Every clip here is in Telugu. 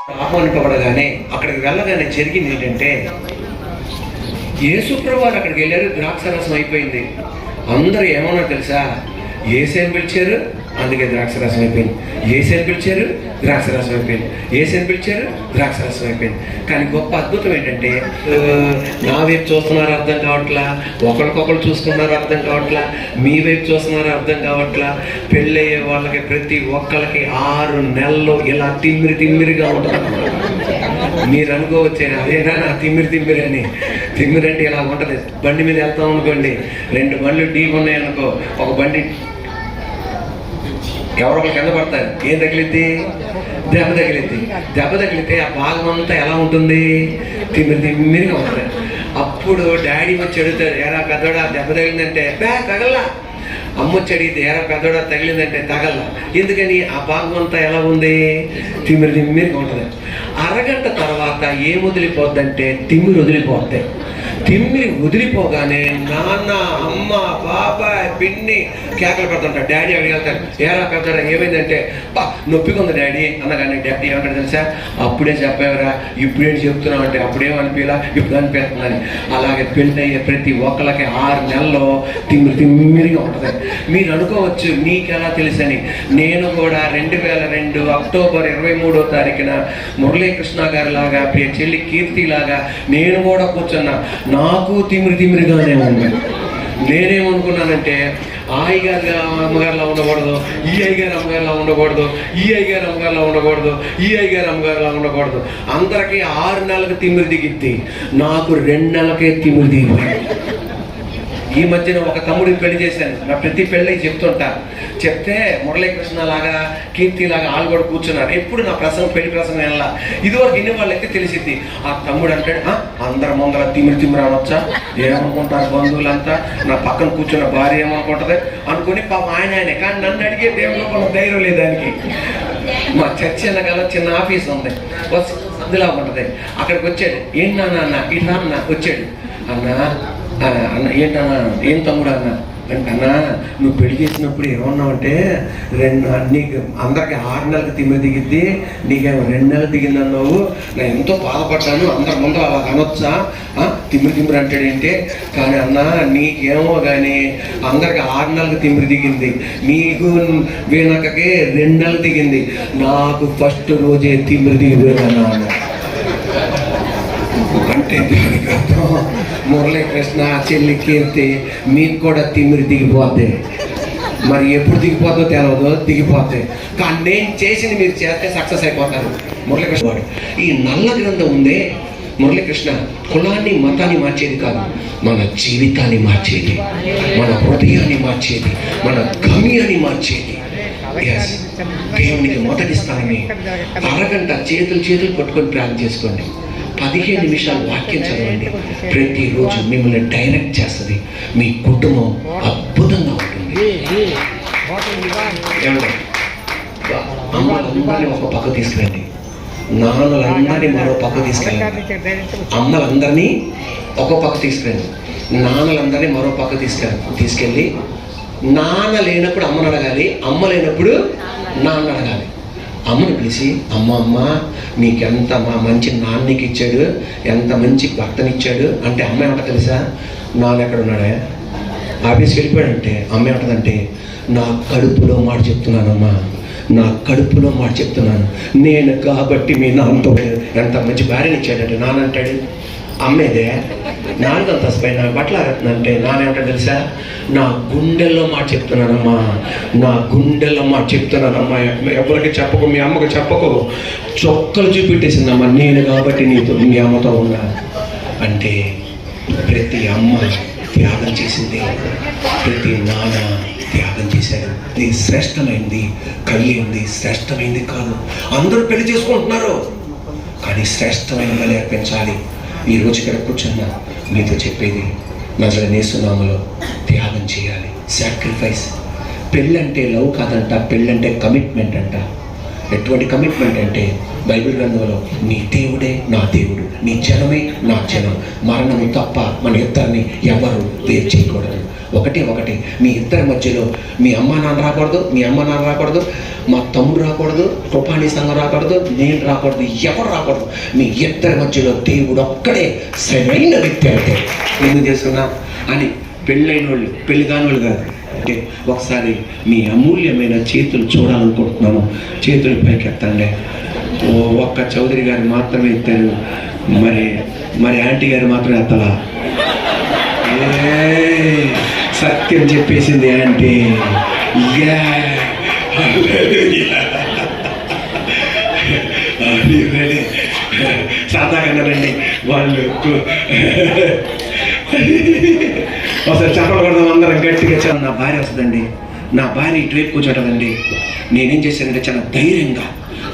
ఆహ్వానింపబడగానే అక్కడికి వెళ్ళగానే జరిగింది ఏంటంటే, యేసుప్రభు వారు అక్కడికి వెళ్ళారు, ద్రాక్షరసం అయిపోయింది. అందరూ ఏమన్నా తెలుసా, యేసేని పిలిచారు, అందుకే ద్రాక్షరసం అయిపోయింది. యేసేని పిలిచారు, ద్రాక్షరసం అయిపోయింది. యేసేని పిలిచారు, ద్రాక్షరసం అయిపోయింది. కానీ గొప్ప అద్భుతం ఏంటంటే, నా వైపు చూస్తున్నారు అర్థం కావట్లా, ఒకరికొకరు చూసుకున్నారు అర్థం కావట్లా, మీ వైపు చూస్తున్నారు అర్థం కావట్లా. పెళ్ళయ్యే వాళ్ళకి ప్రతి ఒక్కరికి 6 నెలలు ఇలా తిమ్మిరిగా ఉంటుంది. మీరు అనుకోవచ్చే, అదేనా నా తిమ్మిరి అని. తిమ్మిరి అంటే ఇలా ఉంటుంది. బండి మీద వెళ్తాం అనుకోండి, 2 బండ్లు డీప్ ఉన్నాయనుకో, ఒక బండి ఎవరొకరు కింద పడతారు, ఏం తగిలిద్ది? దెబ్బ తగిలిద్ది. దెబ్బ తగిలితే ఆ భాగం అంతా ఎలా ఉంటుంది? తిమ్మిరిగా ఉంటుంది. అప్పుడు డాడీ వచ్చి అడుగుతాడు, ఎరా పెద్దోడా దెబ్బ తగిలిందంటే తగల్లా. అమ్మ వచ్చి అడిగితే, ఎరా పెద్దోడా తగిలిందంటే తగల్లా. ఎందుకని? ఆ భాగం అంతా ఎలా ఉంది? తిమ్మిరిగా ఉంటుంది. అరగంట తర్వాత ఏం వదిలిపోద్దంటే తిమ్మిరి వదిలిపోద్ది. తిమ్మిరి వదిలిపోగానే నాన్న, అమ్మ, బాబాయ్, పిన్ని కేకలు పెడుతుంటాడు. డాడీ అడిగేళ్తాడు, ఏరా పెద్దరా ఏమైందంటే, నొప్పిగా ఉంది డాడీ అనగానే డాడీ ఏమంటాడు తెలుసా, అప్పుడే చెప్పావురా, ఇప్పుడేంటి చెప్తున్నావు అంటే, అప్పుడేం అనిపించలా, ఇప్పుడు అనిపిస్తుందని. అలాగే పెళ్ళయ్యే ప్రతి ఒక్కళ్ళకి 6 నెలల్లో తిమ్మిరిగా ఉంటుంది. మీరు అనుకోవచ్చు నీకెలా తెలుసని. నేను కూడా 2002 అక్టోబర్ 23వ తారీఖున మురళీకృష్ణ గారి లాగా, ప్రియ చెల్లి కీర్తి లాగా నేను కూడా కూర్చున్నా. నాకు తిమ్మిరిగానే ఉంది. నేనేమనుకున్నానంటే, ఆ అయ్యగారు అమ్మగారిలా ఉండకూడదు, ఈ అయ్యగారు అమ్మగారిలా ఉండకూడదు, ఈ అయ్యగారు అమ్మగారిలా ఉండకూడదు, ఈ అయ్యగారు అమ్మగారిలా ఉండకూడదు. అందరికీ 6 నెలలకు తిమ్మిరి దిగిద్ది, నాకు 2 నెలలకే తిమ్మిరి దిగింది. ఈ మధ్యన ఒక తమ్ముడిని పెళ్లి చేశాను. నా ప్రతి పెళ్ళి చెప్తే మురళీకృష్ణ లాగా, కీర్తి లాగా వాళ్ళు కూడా కూర్చున్నారు. ఎప్పుడు నా పెళ్లి ప్రసంగం వెళ్ళా. ఇదివరకు ఇన్ని వాళ్ళైతే తెలిసిద్ది. ఆ తమ్ముడు అంటాడు, అందరి ముందర తిమ్మిరి అనొచ్చా, ఏమనుకుంటారు బంధువులంతా, నా పక్కన కూర్చున్న భార్య ఏమనుకుంటుంది అనుకుని పాప ఆయనే. కానీ నన్ను అడిగే దేవుడు కొంత ధైర్యం లేదు దానికి. మా చర్చి వెనకాల చిన్న ఆఫీస్ ఉంది, అందులా ఉంటుంది. అక్కడికి వచ్చాడు, ఏంటన్నా ఇట్లా అన్న వచ్చాడు. అన్న ఏంటన్నా, ఏం తమ్ముడు అన్న అంటే, అన్నా నువ్వు పెళ్లి చేసినప్పుడు ఏమన్నావు అంటే, నీకు అందరికి 6 నెలలకు తిమ్మిరి దిగిద్ది, నీకేమో 2 నెలలు దిగిందన్నావు. నేను ఎంతో బాధపడ్డాను. అందరి ముందు అలా అనొచ్చా, తిమ్మిరి అంటాడేంటే. కానీ అన్నా నీకేమో కానీ అందరికి 6 నెలలకు తిమ్మిరి దిగింది, నీకు వీణకకి 2 నెలలు దిగింది. నాకు ఫస్ట్ రోజే తిమ్మిరి దిగిపోయిందన్నా అంటే దానికి అర్థం, మురళీకృష్ణ, చెల్లి కీర్తి, మీకు కూడా తిమ్మిరి దిగిపోద్ది. మరి ఎప్పుడు దిగిపోతుందో తెలియదు, దిగిపోద్ది. కానీ నేను చేసింది మీరు చేస్తే సక్సెస్ అయిపోతారు. మురళీకృష్ణ వాడు ఈ నల్ల గ్రంథం ఉందే, మురళీకృష్ణ కులాన్ని మతాన్ని మార్చేది కాదు, మన జీవితాన్ని మార్చేది, మన హృదయాన్ని మార్చేది, మన గమ్యాన్ని మార్చేది. దేవునికి మొదటి స్థానమే. అరగంట చేతులు పట్టుకొని ప్రార్థన చేసుకోండి. 15 నిమిషాలు వాక్యం చదవండి. ప్రతిరోజు మిమ్మల్ని డైరెక్ట్ చేస్తుంది. మీ కుటుంబం అద్భుతంగా ఉంటుంది. అమ్మలందరినీ ఒక పక్క తీసుకురండి, నాన్నలందరినీ మరో పక్క తీసుకెళ్ళండి. అమ్మలందరినీ ఒక పక్క తీసుకురండి, నాన్నలందరినీ మరో పక్క తీసుకెళ్ళి నాన్న లేనప్పుడు అమ్మను అడగాలి, అమ్మ లేనప్పుడు నాన్న అడగాలి. అమ్మను పిలిచి, అమ్మ నీకెంత మంచి నాన్నకి ఇచ్చాడు, ఎంత మంచి భర్తనిచ్చాడు అంటే, అమ్మ ఏమంట తెలుసా, నాన్న ఎక్కడ ఉన్నాడే, ఆఫీస్కి వెళ్ళిపోయాడంటే అమ్మ ఏమంటదంటే, నా కడుపులో మాట చెప్తున్నానమ్మా, నా కడుపులో మాట చెప్తున్నాను నేను కాబట్టి మీ నాన్నతో ఎంత మంచి భార్యనిచ్చాడంటే. నాన్న అంటాడు, అమ్మేదే 4వ అంతస్తు పైన బట్టలు ఆరుతుందంటే నానేమంటాడు తెలుసా, నా గుండెల్లో మాట చెప్తున్నానమ్మా, నా గుండెల్లో మాట చెప్తున్నానమ్మా, ఎవరికి చెప్పకు, మీ అమ్మకు చెప్పకు, చొక్కలు చూపెట్టేసిందమ్మా, నేను కాబట్టి నీతో మీ అమ్మతో ఉన్నా అంటే. ప్రతి అమ్మ త్యాగం చేసింది, ప్రతి నాన్న త్యాగం చేశారు. ఇది శ్రేష్టమైంది, కలిగింది శ్రేష్టమైంది కాదు. అందరూ పెళ్లి చేసుకుంటున్నారు, కానీ శ్రేష్టమైనగా నేర్పించాలి. ఈరోజు ఇక్కడ కూర్చున్నా మీతో చెప్పేది, నజరేయుని యేసు నామములో త్యాగం చేయాలి, సాక్రిఫైస్. పెళ్ళంటే లవ్ కాదంట, పెళ్ళంటే కమిట్మెంట్ అంట. ఎటువంటి కమిట్మెంట్ అంటే బైబిల్ గ్రంథంలో నీ దేవుడే నా దేవుడు, నీ జనమే నా జనం, మరణము తప్ప మన ఇద్దరిని ఎవరు వేరు చేయకూడదు. ఒకటి మీ ఇద్దరి మధ్యలో మీ అమ్మ నాన్న రాకూడదు, మా తమ్ముడు రాకూడదు, కృపాణి సంఘం రాకూడదు, నేను రాకూడదు, ఎవరు రాకూడదు. మీ ఇద్దరి మధ్యలో దేవుడు ఒక్కడే సరైన వ్యక్తి. అంటే ఎందుకు చేస్తున్నా అని పెళ్ళైన వాళ్ళు, పెళ్లి కాని వాళ్ళు కాదు అంటే ఒకసారి మీ అమూల్యమైన చేతులు చూడాలనుకుంటున్నాను. చేతులు పైకి ఎత్తండి. ఒక్క చౌదరి గారు మాత్రమే ఎత్తారు, మరి ఆంటీ గారు మాత్రం ఎత్తలా. సత్యం చెప్పేసింది ఆంటీ. సాధారణండి వాళ్ళు ఒకసారి చెప్పకూడదు, అందరం గట్టిగా చాలా. నా భార్య వస్తుందండి, నా భార్య ఇటువైపు కూర్చోటండి. నేనేం చేశానంటే చాలా ధైర్యంగా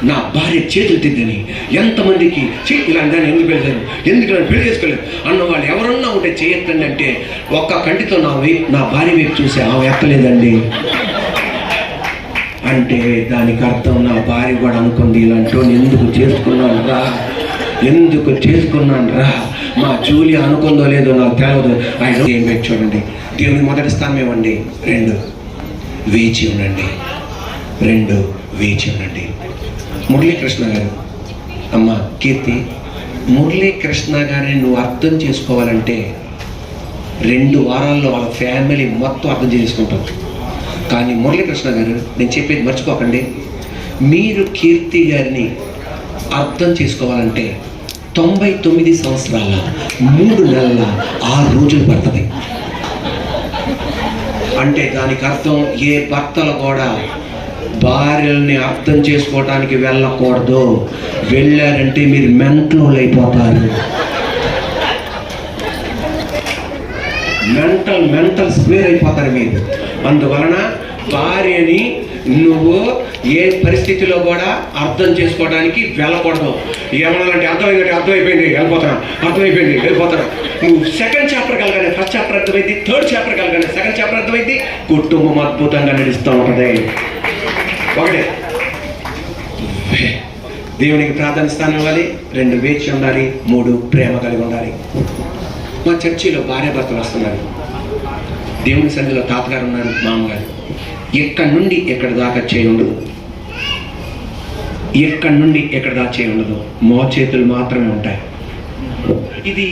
నా భార్య చేతులు తిద్దని ఎంతమందికి ఇలా దాన్ని ఎందుకు పెళ్తారు, ఎందుకు నన్ను పెళ్లి చేసుకోలేదు అన్న వాళ్ళు ఎవరన్నా ఉంటే చేయొద్దండి అంటే ఒక్క కంటితో నా భార్య వైపు చూసి ఆమె ఎత్తలేదండి. అంటే దానికి అర్థం నా భార్య కూడా అనుకుంది ఇలాంటి ఎందుకు చేసుకున్నాను రా మా జూలియా అనుకుందో లేదో నాకు తెలియదు. ఆయన ఏం పెట్టి చూడండి, దేవుని మొదటి స్థానం ఏమండి, 2 వేచి ఉండండి. మురళీకృష్ణ గారు, అమ్మ కీర్తి, మురళీకృష్ణ గారిని నువ్వు అర్థం చేసుకోవాలంటే 2 వారాల్లో వాళ్ళ ఫ్యామిలీ మొత్తం అర్థం చేసుకుంటాం. కానీ మురళీకృష్ణ గారు, నేను చెప్పేది మర్చిపోకండి, మీరు కీర్తి గారిని అర్థం చేసుకోవాలంటే 99 సంవత్సరాల 3 నెలల 6 రోజులు పడుతుంది. అంటే దానికి అర్థం ఏ భర్తలు కూడా భార్యల్ని అర్థం చేసుకోవటానికి వెళ్ళకూడదు. వెళ్ళారంటే మీరు మెంటల్ అయిపోతారు. మెంటల్ స్క్వేర్ అయిపోతారు మీరు. అందువలన భార్యని నువ్వు ఏ పరిస్థితిలో కూడా అర్థం చేసుకోవడానికి వెళ్ళకూడదు. ఏమన్నాలంటే అర్థమైపోయింది వెళ్ళిపోతాను. నువ్వు 2nd చాప్టర్ కలగానే 1st చాప్టర్ అర్థమైంది, 3rd చాప్టర్ కలగానే 2nd చాప్టర్ అర్థమైంది. కుటుంబం అద్భుతంగా నడుస్తూ ఉంటుంది. ఒకటే దేవునికి ప్రాధాన్య స్థానం ఇవ్వాలి, 2 వేచి ఉండాలి, 3 ప్రేమ కలిగి ఉండాలి. మా చర్చిలో భార్యాభర్తలు వస్తున్నారు. దేవుని సన్నిధిలో తాతగారు ఉన్నారు, మామగారు. ఎక్కడి నుండి ఎక్కడి దాకా చేయి ఉండదు, మో చేతులు మాత్రమే ఉంటాయి. ఇది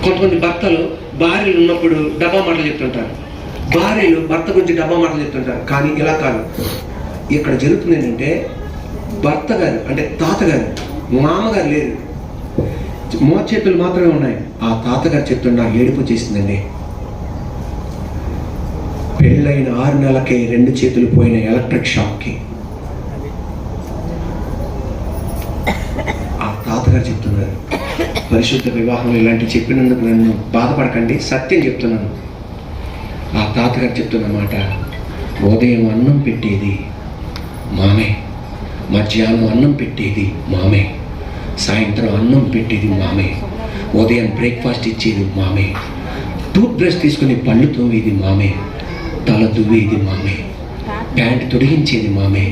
కొంతమంది భర్తలు భార్యలు ఉన్నప్పుడు డబ్బా మాటలు చెప్తుంటారు, భార్యలు భర్త గురించి డబ్బా మాటలు చెప్తుంటారు. కానీ ఇలా కాదు. ఇక్కడ జరుగుతుంది ఏంటంటే భర్త గారు అంటే తాతగారు, మామగారు లేరు, మో చేతులు మాత్రమే ఉన్నాయి. ఆ తాతగారు చెప్తున్నా ఏడుపు చేసిందండి. పెళ్ళైన 6 నెలలకే 2 చేతులు పోయిన ఎలక్ట్రిక్ షాక్కి ఆ తాతగారు చెప్తున్నారు. పరిశుద్ధ వివాహం ఇలాంటివి చెప్పినందుకు నన్ను బాధపడకండి, సత్యం చెప్తున్నాను. ఆ తాతగారు చెప్తున్నమాట, ఉదయం అన్నం పెట్టేది మామే, మధ్యాహ్నం అన్నం పెట్టేది మామే, సాయంత్రం అన్నం పెట్టేది మామే, ఉదయం బ్రేక్ఫాస్ట్ ఇచ్చేది మామే, టూత్ బ్రష్ తీసుకుని పళ్ళు తోమేది మామే, తల దువ్వేది మామే, ప్యాంట్ తొడిగించేది మామే,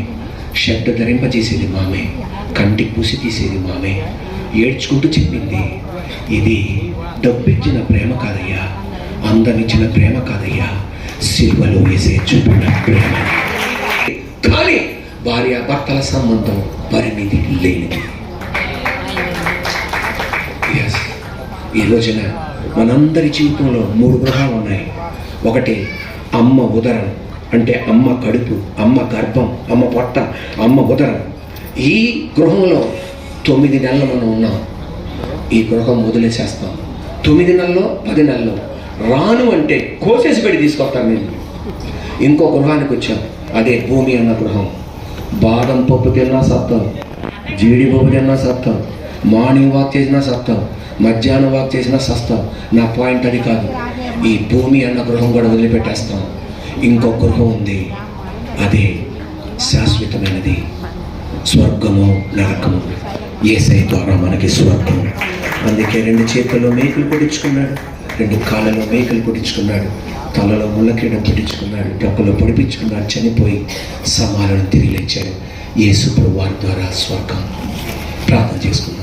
షర్ట్ ధరింపజేసేది మామే, కంటికి పూసి తీసేది మామే. ఏడ్చుకుంటూ చెప్పింది, ఇది డబ్బిచ్చిన ప్రేమ కాదయ్యా, అందరినిచ్చిన ప్రేమ కాదయ్యా, సిల్వలో వేసే చూపిన ప్రేమ. కానీ భార్య భర్తల సంబంధం పరిమితి లేనిది. ఈ రోజున మనందరి జీవితంలో 3 గృహాలు ఉన్నాయి. ఒకటి అమ్మ ఉదరం, అంటే అమ్మ కడుపు, అమ్మ గర్భం, అమ్మ పొట్ట, అమ్మ ఉదరం. ఈ గృహంలో 9 నెలలు మనం ఉన్నాం. ఈ గృహం వదిలేసేస్తాం. 9 నెలల్లో 10 నెలల్లో రాను అంటే కోసేసి పెట్టి తీసుకొస్తాను. నేను ఇంకో గృహానికి వచ్చాం, అదే భూమి అన్న గృహం. బాదం పప్పు తిన్నా సత్తం, జీడిపప్పు తిన్నా సత్తం, మార్నింగ్ వాక్ చేసినా సత్తం, మధ్యాహ్నం వాక్ చేసినా సత్తం. నా పాయింట్ అది కాదు. ఈ భూమి అన్న గృహం కూడా వదిలిపెట్టేస్తాం. ఇంకో గృహం ఉంది, అదే శాశ్వతమైనది, స్వర్గము నరకము. యేసయ్య ద్వారా మనకి స్వర్గం. అందుకే 2 చేతుల్లో మేకులు పొడుచుకున్నాడు. 2 కాళ్ళలో మేకలు పొడించుకున్నాడు, తలలో ముళ్ళకిరీటం పొడించుకున్నాడు, డొక్కలో పొడిపించుకున్నాడు, చనిపోయి సమాలను తిరిగి లేచాడు. యేసు ప్రభువు వారి ద్వారా స్వర్గం. ప్రార్థన చేసుకున్నాడు.